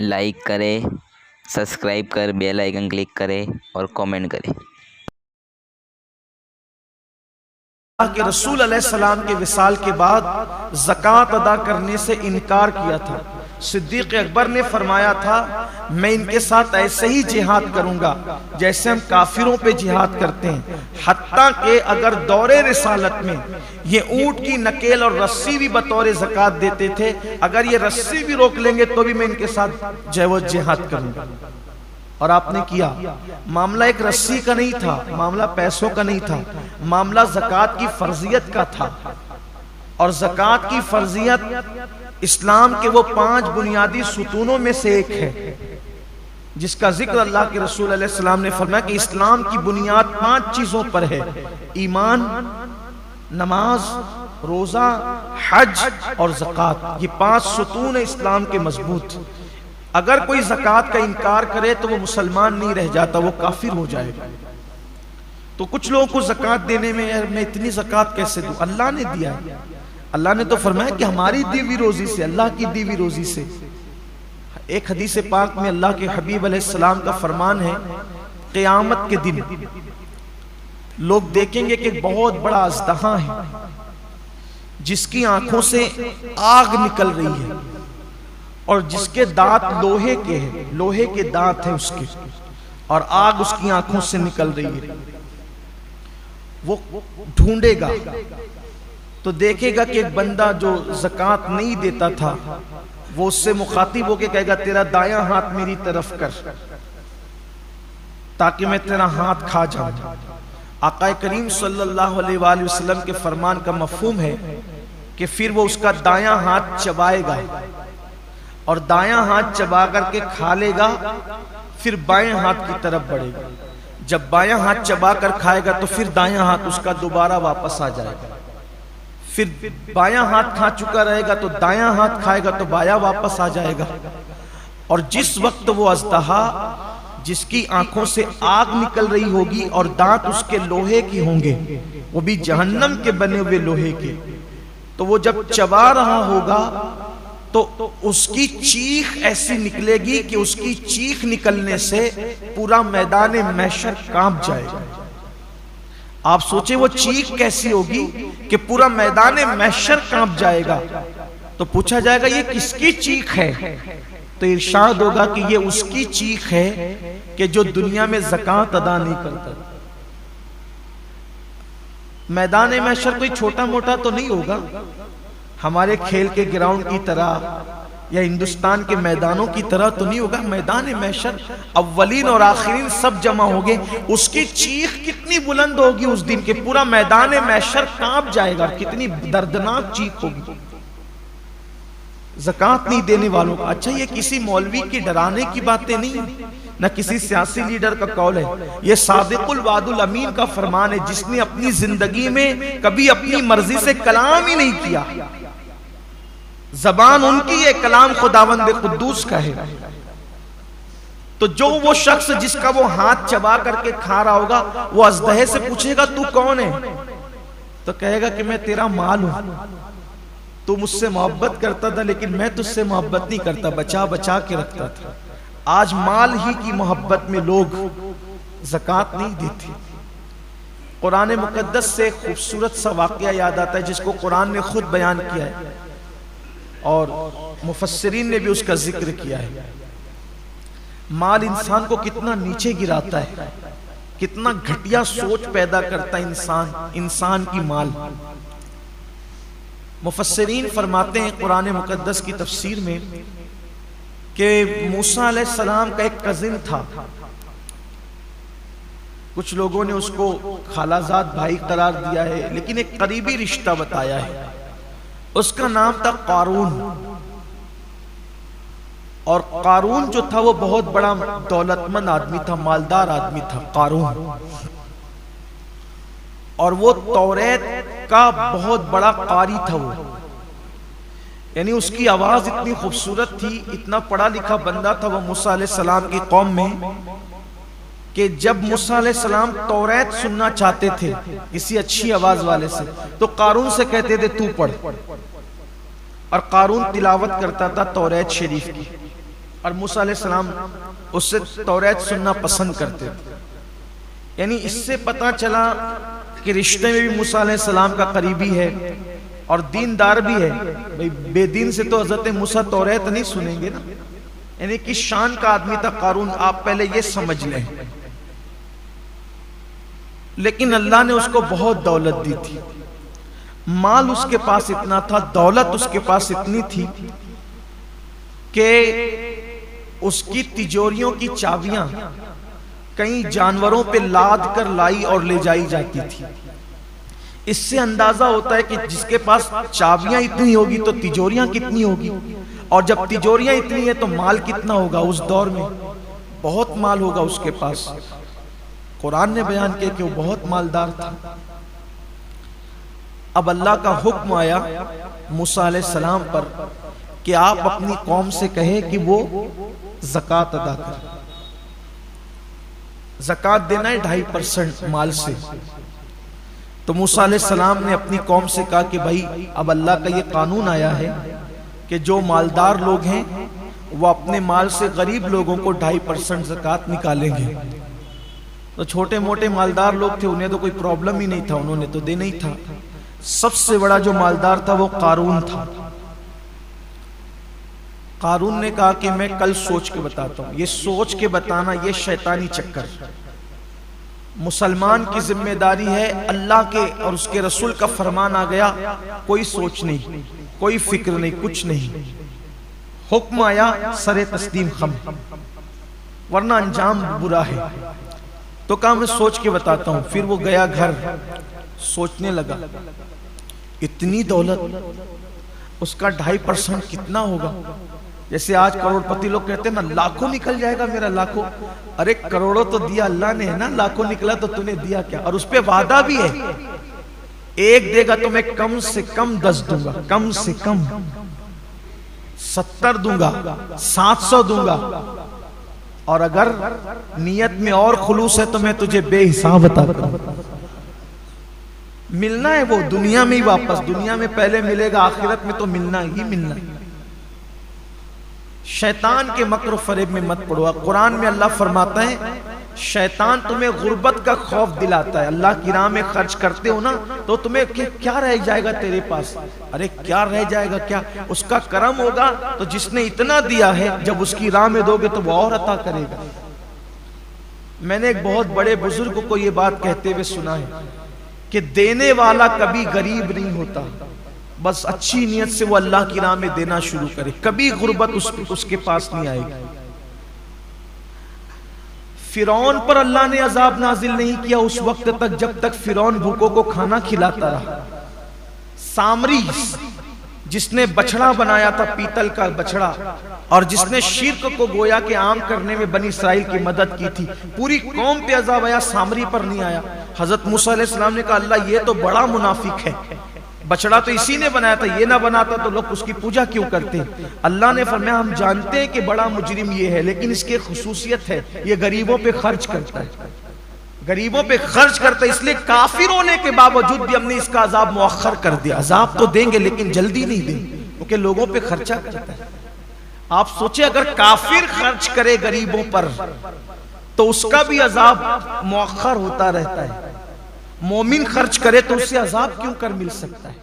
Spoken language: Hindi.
लाइक करें, सब्सक्राइब कर बेल आइकन क्लिक करें और कमेंट करें। अल्लाह के रसूल अलैहिस्सलाम के विसाल के बाद ज़कात अदा करने से इनकार किया था। सिद्दीक़ अकबर ने फरमाया था, मैं इनके साथ ऐसे ही जिहाद करूंगा जैसे हम काफिरों पे जिहाद करते हैं। हत्ता के अगर दौरे रिसालत में ये ऊंट की नकेल और रस्सी भी बतौर ज़कात देते थे, अगर ये रस्सी भी रोक लेंगे तो भी मैं इनके साथ जय जिहाद करूंगा। और आपने किया। मामला एक रस्सी का नहीं था, मामला पैसों का नहीं था, मामला ज़कात की फर्जियत का था। और ज़कात की फर्जियत इस्लाम के वो 5 बुनियादी सुतूनों में से एक है, जिसका जिक्र अल्लाह के रसूल अलैहि सलाम ने फरमाया कि इस्लाम की बुनियाद 5 चीजों पर है: ईमान, नमाज, रोजा, हज और ज़कात। ये 5 सुतून है इस्लाम के मजबूत। अगर कोई ज़कात का इनकार करे तो वो मुसलमान नहीं रह जाता, वो काफिर हो जाएगा। तो कुछ लोगों को ज़कात देने में, यार मैं इतनी ज़कात कैसे दूं? अल्लाह ने दिया है। अल्लाह ने तो फरमाया कि हमारी दी हुई रोजी से, अल्लाह की दी हुई रोजी से। एक हदीस पाक में अल्लाह के हबीब अलैहिस्सलाम का फरमान है, क़यामत के दिन लोग देखेंगे कि एक बहुत बड़ा अज़दहा है जिसकी आंखों से आग निकल रही है और जिसके दांत लोहे के हैं, लोहे के दांत हैं उसके, और आग उसकी आंखों से निकल रही है। वो ढूंढेगा तो देखेगा कि एक बंदा जो ज़कात नहीं देता था, वो उससे मुखातिब होकर कहेगा, तेरा दायां हाथ मेरी तरफ कर ताकि मैं तेरा हाथ खा जाऊं। आका करीम सल्लल्लाहु अलैहि वसल्लम के फरमान का मफहूम है कि फिर वो उसका दायां हाथ चबाएगा और दायां हाथ चबा करके खा लेगा, फिर बाएं हाथ की तरफ बढ़ेगा। जब बायां हाथ चबा कर खाएगा तो फिर दायां हाथ उसका दोबारा वापस आ जाएगा। फिर बायां हाथ खा चुका रहेगा तो दायां हाथ खाएगा तो बायां वापस आ जाएगा। और जिस वक्त वो अज़दहा जिसकी आंखों से आग निकल रही होगी और दांत उसके लोहे के होंगे, वो भी जहन्नम के बने हुए लोहे के, तो वो जब चबा रहा होगा तो उसकी चीख ऐसी निकलेगी कि उसकी चीख निकलने से पूरा मैदान महशर कांप जाएगा। आप सोचे वो चीख कैसी होगी कि पूरा मैदान महशर कांप जाएगा। तो पूछा जाएगा ये किसकी चीख है? तो इरशाद होगा कि ये उसकी चीख है कि जो दुनिया में ज़कात अदा नहीं करता। मैदान महशर कोई छोटा मोटा तो नहीं होगा, हमारे खेल के ग्राउंड की तरह या हिंदुस्तान के मैदानों की तरह तो नहीं होगा। मैदान महशर अव्वलीन और आखिरीन सब जमा होंगे। उसकी चीख कितनी बुलंद होगी उस दिन के पूरा मैदान महशर कांप जाएगा। कितनी दर्दनाक चीख होगी ज़कात नहीं देने वालों का। अच्छा, ये किसी मौलवी की डराने की बातें नहीं, न किसी सियासी लीडर का कौल है, ये सादिकुल वादुल अमीन का फरमान है, जिसने अपनी जिंदगी में कभी अपनी मर्जी से कलाम ही नहीं किया। जबान उनकी है, कलाम खुदावंद कुद्दूस का है। तो जो वो शख्स जिसका वो हाथ चबा करके खा रहा होगा, वो अज़दहे से पूछेगा तू कौन है? तो कहेगा कि मैं तेरा माल हूं, तू मुझसे मोहब्बत करता था लेकिन मैं तुझसे मोहब्बत नहीं करता, बचा बचा के रखता था। आज माल ही की मोहब्बत में लोग ज़कात नहीं देते। कुरान मुकद्दस से खूबसूरत सा वाक़या याद आता है जिसको कुरान ने खुद बयान किया है और मुफस्सिरीन ने भी उसका जिक्र किया है। माल इंसान को कितना नीचे गिराता है, कितना घटिया सोच पैदा करता है इंसान की माल। मुफस्सिरीन फरमाते हैं कुरान मुकद्दस की तफसीर में कि मूसा अलैहिस्सलाम का एक कजिन था। कुछ लोगों ने उसको खालाजाद भाई करार दिया है, लेकिन एक करीबी रिश्ता बताया है। उसका नाम था कारून। और कारून जो था वो बहुत बड़ा दौलतमंद आदमी था, मालदार आदमी था कारून। और वो तौरेत का बहुत बड़ा कारी था वो, यानी उसकी आवाज इतनी खूबसूरत थी, इतना पढ़ा लिखा बंदा था वो मूसा अलैहिस्सलाम की कौम में कि जब मूसा अलैहिस्सलाम तौरेत सुनना चाहते थे किसी अच्छी आवाज वाले से तो कारून से कहते थे तू पढ़, और कारून तिलावत करता था तौरेत शरीफ की। और मूसा अलैहिस्सलाम उससे तौरात सुनना पसंद करते थे। यानी इससे पता चला कि रिश्ते में भी मूसा अलैहिस्सलाम का करीबी है और दीनदार भी है। भाई बेदीन से तो हजरत मूसा तौरात नहीं सुनेंगे ना। यानी कि शान का आदमी था कारून, आप पहले ये समझ लें। लेकिन अल्लाह ने उसको बहुत दौलत दी थी, माल उसके पास इतना था, दौलत उसके पास इतनी थी कि उसकी तिजोरियों की चाबियां कई जानवरों पे लाद कर लाई और ले जाई जाती थी। इससे अंदाजा होता है कि जिसके पास चाबियां इतनी होगी तो तिजोरियां कितनी होगी, और जब तिजोरियां इतनी है तो माल कितना होगा। उस दौर में बहुत माल होगा उसके पास। कुरान ने बयान किया कि वो बहुत मालदार था। अब अल्लाह का हुक्म आया मूसा अलैहिस्सलाम पर कि आप अपनी कौम से कहे कि वो ज़कात अदा करे। ज़कात देना है 2.5% माल से। तो मूसा अलैहिस्सलाम ने अपनी कौम से कहा कि भाई अब अल्लाह का ये कानून आया है कि जो मालदार लोग हैं वो अपने माल से गरीब लोगों को 2.5% ज़कात निकालेंगे। तो छोटे मोटे मालदार लोग थे, उन्हें तो कोई प्रॉब्लम ही नहीं था, उन्होंने तो देना ही था। सबसे बड़ा जो मालदार था वो कारून था। कारून ने कहा कि मैं कल सोच के बताता हूं। ये सोच के बताना ये शैतानी चक्कर। मुसलमान की जिम्मेदारी है, अल्लाह के और उसके रसूल का फरमान आ गया, कोई सोच नहीं, कोई फिक्र नहीं, कुछ नहीं। हुक्म आया, सरे तस्लीम खम, वरना अंजाम बुरा है। तो कहा मैं सोच के बताता हूं। फिर वो गया घर, सोचने लगा इतनी दौलत, उसका 2.5% कितना होगा। जैसे आज करोड़पति लोग कहते हैं ना, लाखों निकल जाएगा मेरा, लाखों। अरे करोड़ों तो दिया अल्लाह ने है ना, लाखों निकला तो तूने दिया क्या। और उस पे वादा भी है, एक देगा तो मैं कम से कम 10 दूंगा, कम से कम 70 दूंगा, 700 दूंगा, और अगर नियत में और खुलूस है तो मैं तुझे बेहिसाब अता करूंगा। मिलना है वो दुनिया में ही वापस, दुनिया में पहले मिलेगा, आखिरत में तो मिलना ही मिलना है। शैतान के मक्र फरेब में मत पड़ो। कुरान में अल्लाह फरमाता है शैतान तुम्हें गुर्बत का खौफ दिलाता है। अल्लाह की राह में खर्च करते हो ना तो तुम्हें क्या रह जाएगा तेरे पास। अरे क्या रह जाएगा, क्या उसका करम होगा तो जिसने इतना दिया है जब उसकी राह में दोगे तो वो और अता करेगा। मैंने एक बहुत बड़े बुजुर्ग को ये बात कहते हुए सुना है कि देने वाला कभी गरीब नहीं होता, बस अच्छी नियत से वो अल्लाह की राह में देना शुरू करे, कभी गुर्बत उसके पास नहीं आएगी। फिरौन पर अल्लाह ने अजाब नाजिल नहीं किया उस वक्त तक जब तक फिरौन भूखों को खाना खिलाता रहा। सामरी जिसने बछड़ा बनाया था, पीतल का बछड़ा, और जिसने शिर्क को गोया के आम करने में बनी इस्राइल की मदद की थी, पूरी कौम पे अजाब आया, सामरी पर नहीं आया। हजरत मूसा अलैहिस्सलाम ने कहा अल्लाह ये तो बड़ा मुनाफिक है, बछड़ा तो इसी ने बनाया था, ये ना बनाता तो लोग उसकी पूजा क्यों करते। अल्लाह ने फरमाया हम जानते हैं कि बड़ा मुजरिम ये है, लेकिन इसकी खुसूसियत है ये गरीबों पे खर्च करता है, गरीबों पे खर्च करता है, इसलिए काफिर होने के बावजूद भी हमने इसका अजाब मुअख्खर कर दिया। अजाब तो देंगे लेकिन जल्दी नहीं देंगे, क्योंकि लोगों पे खर्चा करता है। आप सोचे अगर काफिर खर्च करे गरीबों पर तो उसका भी अजाब मुअख्खर होता रहता है, मोमिन खर्च करे तो उससे अजाब क्यों कर मिल सकता है।